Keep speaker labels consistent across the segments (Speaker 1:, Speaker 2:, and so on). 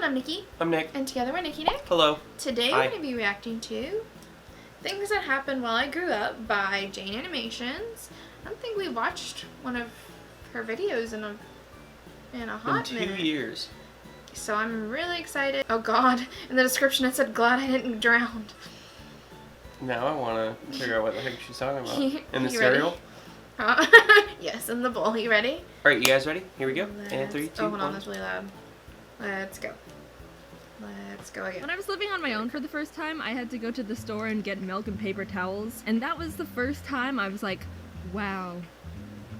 Speaker 1: I'm Nikki.
Speaker 2: I'm Nick.
Speaker 1: And together we're Nikki Nick.
Speaker 2: Hello.
Speaker 1: Today
Speaker 2: Hi.
Speaker 1: we're going to be reacting to Things That Happened While I Grew Up by Jaiden Animations. I don't think we watched one of her videos in a hot minute.
Speaker 2: 2 years.
Speaker 1: So I'm really excited. Oh god, in the description it said, glad I didn't drown.
Speaker 2: Now I want to figure out what the heck she's talking about. In the
Speaker 1: You
Speaker 2: cereal?
Speaker 1: Yes, in the bowl. You ready?
Speaker 2: Alright, you guys ready? Here we go. And 3, 2,
Speaker 1: Oh, hold on,
Speaker 2: 1.
Speaker 1: that's really loud. Let's go. Let's go again.
Speaker 3: When I was living on my own for the first time, I had to go to the store and get milk and paper towels, and that was the first time I was like, wow,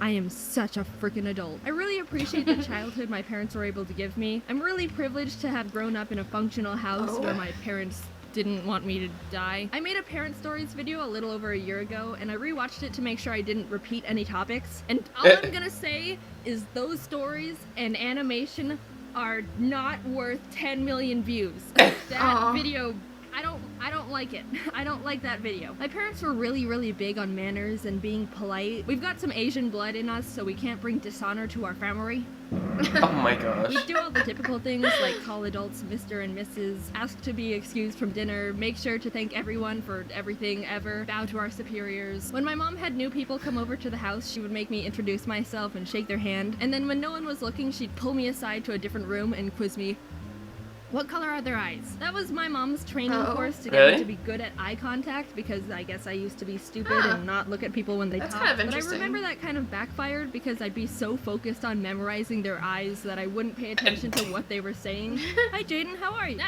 Speaker 3: I am such a freaking adult. I really appreciate the childhood my parents were able to give me. I'm really privileged to have grown up in a functional house where my parents didn't want me to die. I made a parent stories video a little over a year ago, and I rewatched it to make sure I didn't repeat any topics, and all I'm gonna say is those stories and animation are not worth 10 million views. That video, I don't like it. I don't like that video. My parents were really big on manners and being polite. We've got some Asian blood in us, so we can't bring dishonor to our family.
Speaker 2: Oh my gosh.
Speaker 3: We do all the typical things like call adults Mr. and Mrs., ask to be excused from dinner, make sure to thank everyone for everything ever, bow to our superiors. When my mom had new people come over to the house, she would make me introduce myself and shake their hand, and then when no one was looking, she'd pull me aside to a different room and quiz me, what color are their eyes? That was my mom's training course to get me to be good at eye contact, because I guess I used to be stupid and not look at people when they talk.
Speaker 1: Kind of
Speaker 3: but I
Speaker 1: interesting.
Speaker 3: remember that kind of backfired because I'd be so focused on memorizing their eyes that I wouldn't pay attention to what they were saying. Hi Jaiden, how are you?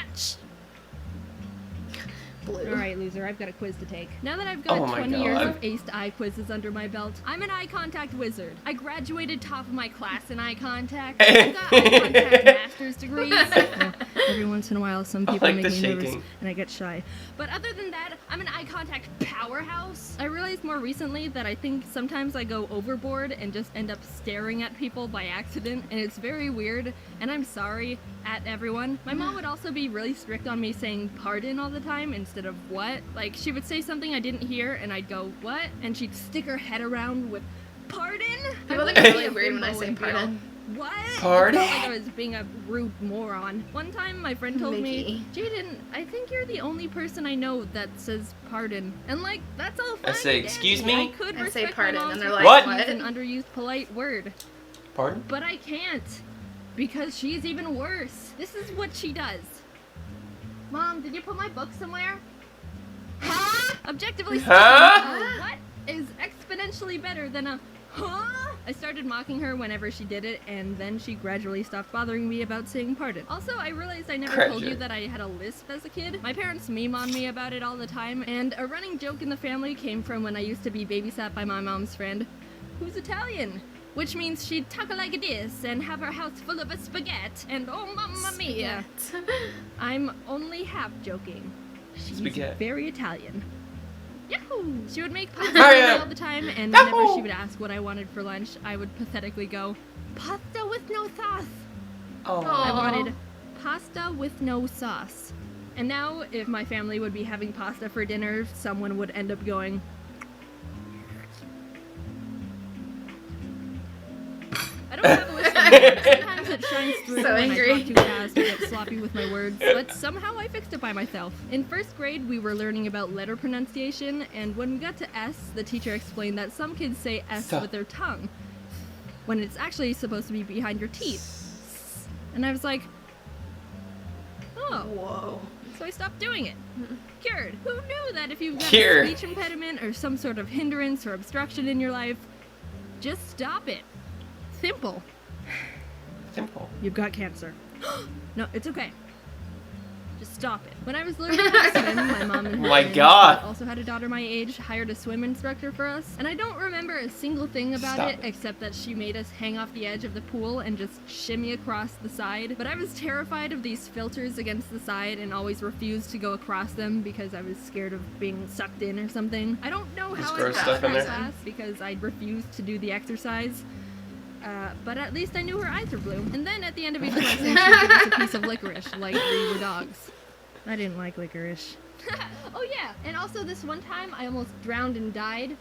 Speaker 1: Blue.
Speaker 3: Alright, loser, I've got a quiz to take. Now that I've got 20 years of aced eye quizzes under my belt, I'm an eye contact wizard. I graduated top of my class in eye contact. I've got eye contact master's degrees. Well, every once in a while, some people make me nervous and I get shy. But other than that, I'm an eye contact powerhouse. I realized more recently that I think sometimes I go overboard and just end up staring at people by accident, and it's very weird, and I'm sorry at everyone. My mom would also be really strict on me saying pardon all the time instead of what. Like, she would say something I didn't hear and I'd go, what? And she'd stick her head around with, pardon?
Speaker 1: People think it's really weird when I say pardon.
Speaker 3: What?
Speaker 2: Pardon?
Speaker 3: I felt like I was being a rude moron. One time my friend told me, Jaiden, I think you're the only person I know that says pardon. And like, that's all fine.
Speaker 2: I say, excuse me?
Speaker 3: I could
Speaker 1: I say
Speaker 3: respect
Speaker 1: pardon,
Speaker 3: my mom's
Speaker 1: and they're like,
Speaker 2: what?
Speaker 1: what?
Speaker 3: It's an underused polite word.
Speaker 2: Pardon?
Speaker 3: But I can't. Because she's even worse. This is what she does. Mom, did you put my book somewhere? Huh? Objectively speaking, what is exponentially better than a huh? I started mocking her whenever she did it, and then she gradually stopped bothering me about saying pardon. Also, I realized I never told you that I had a lisp as a kid. My parents meme on me about it all the time, and a running joke in the family came from when I used to be babysat by my mom's friend, who's Italian. Which means she'd talk like this and have her house full of a spaghetti, and oh mamma mia. I'm only half joking. She's very Italian. Yahoo! She would make pasta all the time, and whenever she would ask what I wanted for lunch, I would pathetically go, pasta with no sauce. I wanted pasta with no sauce. And now, if my family would be having pasta for dinner, someone would end up going, I don't have a list of sometimes it shines through when I talk too fast or get sloppy with my words, but somehow I fixed it by myself. In first grade, we were learning about letter pronunciation, and when we got to S, the teacher explained that some kids say S with their tongue, when it's actually supposed to be behind your teeth. And I was like, oh.
Speaker 1: Whoa.
Speaker 3: So I stopped doing it. Cured. Who knew that if you've got a speech impediment or some sort of hindrance or obstruction in your life, just stop it. Simple.
Speaker 2: Simple.
Speaker 3: You've got cancer. No, it's okay. Just stop it. When I was learning how to swim, my mom and her friends also had a daughter my age, hired a swim instructor for us, and I don't remember a single thing about it except that she made us hang off the edge of the pool and just shimmy across the side. But I was terrified of these filters against the side and always refused to go across them because I was scared of being sucked in or something. I don't know how I passed my class because I refused to do the exercise. But at least I knew her eyes were blue. And then at the end of each lesson, she would give us a piece of licorice, like we were dogs. I didn't like licorice. Oh yeah, and also this one time I almost drowned and died.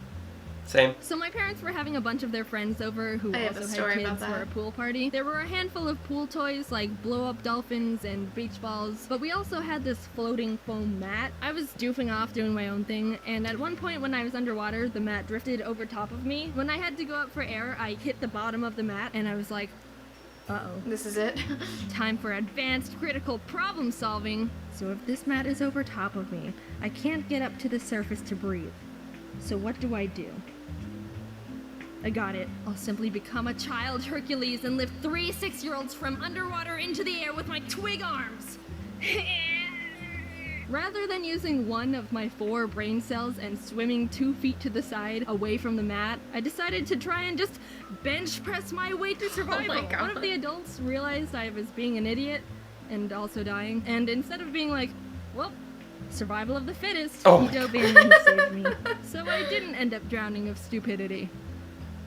Speaker 2: Same.
Speaker 3: So my parents were having a bunch of their friends over who
Speaker 1: I have
Speaker 3: also
Speaker 1: a story
Speaker 3: had
Speaker 1: about
Speaker 3: kids for a
Speaker 1: that.
Speaker 3: pool party. There were a handful of pool toys like blow-up dolphins and beach balls, but we also had this floating foam mat. I was doofing off doing my own thing, and at one point when I was underwater, the mat drifted over top of me. When I had to go up for air, I hit the bottom of the mat, and I was like, uh-oh.
Speaker 1: This is it.
Speaker 3: Time for advanced critical problem solving. So if this mat is over top of me, I can't get up to the surface to breathe. So what do I do? I got it. I'll simply become a child Hercules and lift 3 6-year-olds from underwater into the air with my twig arms. Rather than using one of my 4 brain cells and swimming 2 feet to the side away from the mat, I decided to try and just bench press my way to survival.
Speaker 1: Oh my God.
Speaker 3: One of the adults realized I was being an idiot and also dying, and instead of being like, well, survival of the fittest,
Speaker 2: Oh
Speaker 3: he
Speaker 2: my
Speaker 3: dove in and saved me. So I didn't end up drowning of stupidity.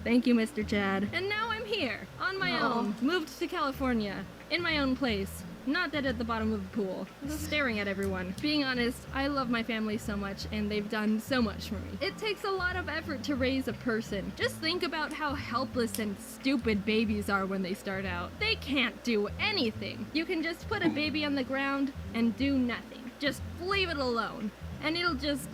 Speaker 3: Thank you, Mr. Chad. And now I'm here, on my own, moved to California, in my own place, not dead at the bottom of the pool, just staring at everyone. Being honest, I love my family so much, and they've done so much for me. It takes a lot of effort to raise a person. Just think about how helpless and stupid babies are when they start out. They can't do anything. You can just put a baby on the ground and do nothing. Just leave it alone, and it'll just...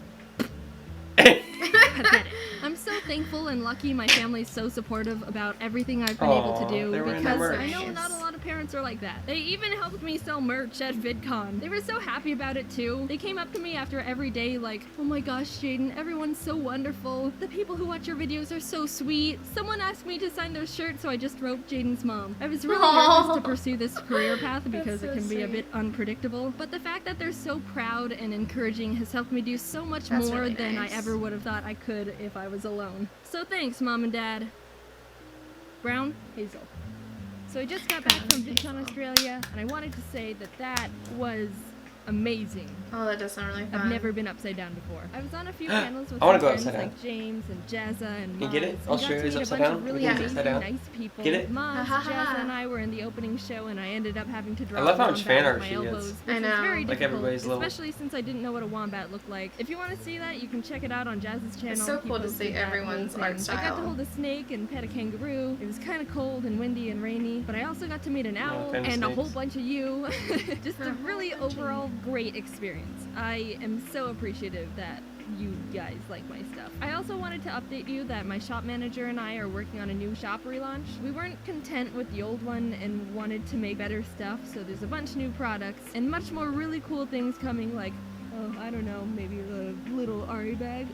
Speaker 3: pathetic. I'm so thankful and lucky my family's so supportive about everything I've been able to do,
Speaker 2: they were in
Speaker 3: because
Speaker 2: merch.
Speaker 3: I know not a lot of parents are like that. They even helped me sell merch at VidCon. They were so happy about it too. They came up to me after every day like, oh my gosh, Jaiden, everyone's so wonderful. The people who watch your videos are so sweet. Someone asked me to sign their shirt, so I just wrote Jaiden's mom. I was really nervous to pursue this career path because
Speaker 1: so
Speaker 3: it can be a
Speaker 1: sweet.
Speaker 3: bit unpredictable, but the fact that they're so proud and encouraging has helped me do so much
Speaker 1: That's
Speaker 3: more
Speaker 1: really
Speaker 3: than
Speaker 1: nice.
Speaker 3: I ever would have thought I could if I was alone. So thanks, Mom and Dad. Brown, Hazel. So I just got back from VidCon Australia, and I wanted to say that that was amazing.
Speaker 1: Oh, that does sound really fun.
Speaker 3: I've never been upside down before. I was on a few panels with
Speaker 2: I wanna
Speaker 3: some
Speaker 2: go
Speaker 3: friends
Speaker 2: upside down.
Speaker 3: like James and Jazza and
Speaker 2: You
Speaker 3: Maz.
Speaker 2: get it?
Speaker 3: and got to
Speaker 2: Australia's
Speaker 3: meet a
Speaker 2: upside
Speaker 3: bunch
Speaker 2: down?
Speaker 3: of really
Speaker 2: Everything's
Speaker 3: amazing,
Speaker 2: upside down?
Speaker 3: nice people.
Speaker 2: Get it?
Speaker 3: Maz,
Speaker 1: Ha, ha, ha.
Speaker 3: Jazza, and I were in the opening show, and I ended up having to draw
Speaker 2: I love how
Speaker 3: a
Speaker 2: much
Speaker 3: wombat
Speaker 2: fan
Speaker 3: with
Speaker 2: art
Speaker 3: my
Speaker 2: she gets.
Speaker 3: elbows,
Speaker 1: I
Speaker 3: which
Speaker 1: know.
Speaker 3: was very
Speaker 2: Like
Speaker 3: difficult,
Speaker 2: everybody's little-
Speaker 3: especially since I didn't know what a wombat looked like. If you want to see that, you can check it out on Jazz's channel.
Speaker 1: so
Speaker 3: He
Speaker 1: cool to
Speaker 3: posted
Speaker 1: see
Speaker 3: that
Speaker 1: everyone's
Speaker 3: whole
Speaker 1: art
Speaker 3: thing. I got
Speaker 1: style.
Speaker 3: to hold a snake and pet a kangaroo. It was kind of cold and windy and rainy, but I also got to meet an owl
Speaker 2: famous
Speaker 3: and a whole
Speaker 2: snakes.
Speaker 3: bunch of you. Just
Speaker 1: A
Speaker 3: a
Speaker 1: whole
Speaker 3: really
Speaker 1: bunch of
Speaker 3: overall great experience. I am so appreciative that you guys like my stuff. I also wanted to update you that my shop manager and I are working on a new shop relaunch. We weren't content with the old one and wanted to make better stuff, so there's a bunch of new products and much more really cool things coming, like, oh, I don't know, maybe the little Ari bag.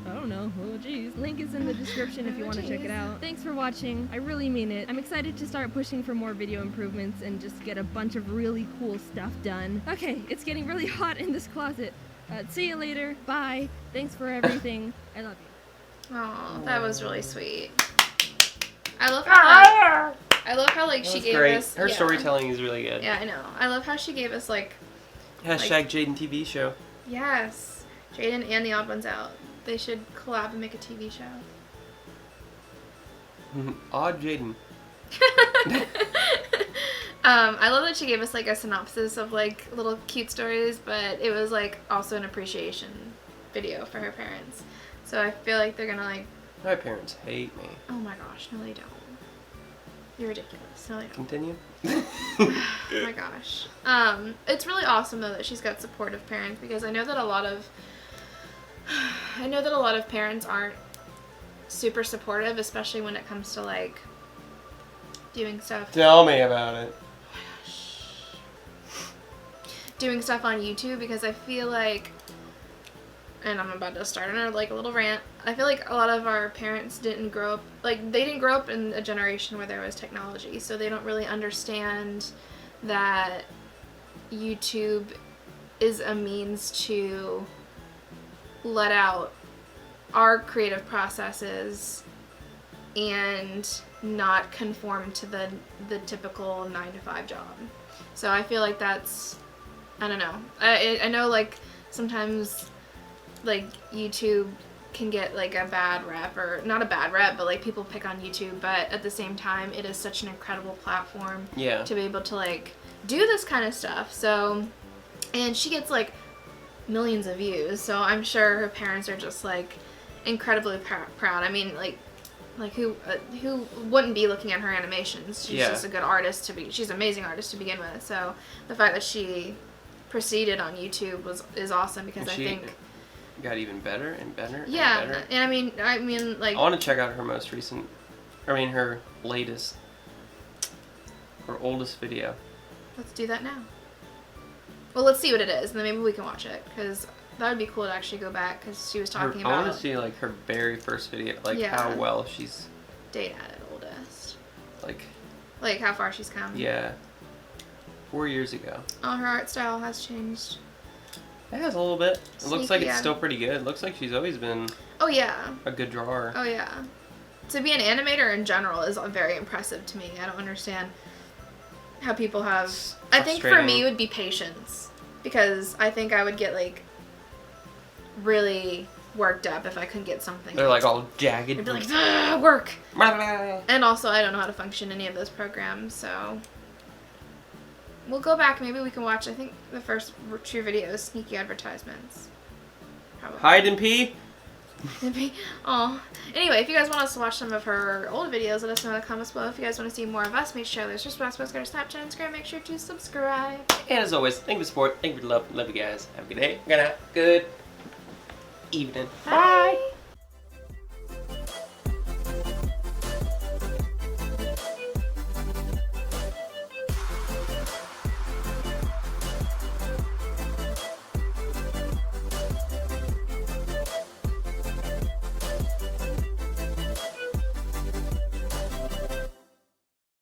Speaker 3: I don't know. Oh, geez. Link is in the description if you
Speaker 1: Oh,
Speaker 3: want to check
Speaker 1: geez.
Speaker 3: it out. Thanks for watching. I really mean it. I'm excited to start pushing for more video improvements and just get a bunch of really cool stuff done. Okay, it's getting really hot in this closet. See you later. Bye. Thanks for everything. I love you.
Speaker 1: Oh, that was really sweet. I love how like she
Speaker 2: That's
Speaker 1: gave
Speaker 2: great.
Speaker 1: us
Speaker 2: Her
Speaker 1: yeah.
Speaker 2: storytelling is really good.
Speaker 1: Yeah, I know. I love how she gave us like
Speaker 2: Hashtag Jaiden TV show.
Speaker 1: yes, Jaiden and the Odd Ones Out. They should collab and make a TV show.
Speaker 2: Odd Jaiden.
Speaker 1: I love that she gave us like a synopsis of like little cute stories, but it was like also an appreciation video for her parents. So I feel like they're gonna like,
Speaker 2: My parents hate me.
Speaker 1: oh my gosh, no they don't. You're ridiculous. No they don't.
Speaker 2: Continue.
Speaker 1: Oh my gosh. It's really awesome though that she's got supportive parents, because I know that a lot of parents aren't super supportive, especially when it comes to like doing stuff
Speaker 2: Tell me about it.
Speaker 1: on YouTube, because I feel like, and I'm about to start on like a little rant, I feel like a lot of our parents didn't grow up, like they didn't grow up in a generation where there was technology, so they don't really understand that YouTube is a means to let out our creative processes and not conform to the typical 9-to-5 job. So I feel like that's, I don't know. I know like sometimes like YouTube can get like a bad rep, or not a bad rep, but like people pick on YouTube, but at the same time it is such an incredible platform
Speaker 2: Yeah.
Speaker 1: to be able to like do this kind of stuff. So, and she gets like millions of views, so I'm sure her parents are just like incredibly proud. I mean, like who wouldn't be looking at her animations? She's just a good artist she's an amazing artist to begin with. So the fact that she proceeded on YouTube is awesome because I think
Speaker 2: got even better and better.
Speaker 1: Yeah,
Speaker 2: and better.
Speaker 1: And I mean, like,
Speaker 2: I want to check out her her latest, her oldest video.
Speaker 1: Let's do that now. Well, let's see what it is, and then maybe we can watch it because that would be cool to actually go back because she was talking about.
Speaker 2: I want to see like her very first video, like how well she's.
Speaker 1: Date at oldest.
Speaker 2: Like
Speaker 1: how far she's come.
Speaker 2: Yeah. 4 years ago.
Speaker 1: Oh, her art style has changed.
Speaker 2: It has a little bit. It looks like it's
Speaker 1: yeah.
Speaker 2: still pretty good. It looks like she's always been.
Speaker 1: Oh yeah.
Speaker 2: A good drawer.
Speaker 1: Oh yeah. To be an animator in general is very impressive to me. I don't understand how people have. I think for me it would be patience because I think I would get like really worked up if I couldn't get something.
Speaker 2: They're like all jagged.
Speaker 1: I'd be like, work. And also, I don't know how to function any of those programs, so we'll go back. Maybe we can watch. I think the first 2 videos, sneaky advertisements. Probably.
Speaker 2: Hide and pee.
Speaker 1: Oh. Anyway, if you guys want us to watch some of her old videos, let us know in the comments below. If you guys want to see more of us, make sure there's just go to Snapchat and Instagram. Make sure to subscribe.
Speaker 2: And as always, thank you for the support. Thank you for the love. Love you guys. Have a good day. Good night. Good evening.
Speaker 1: Bye.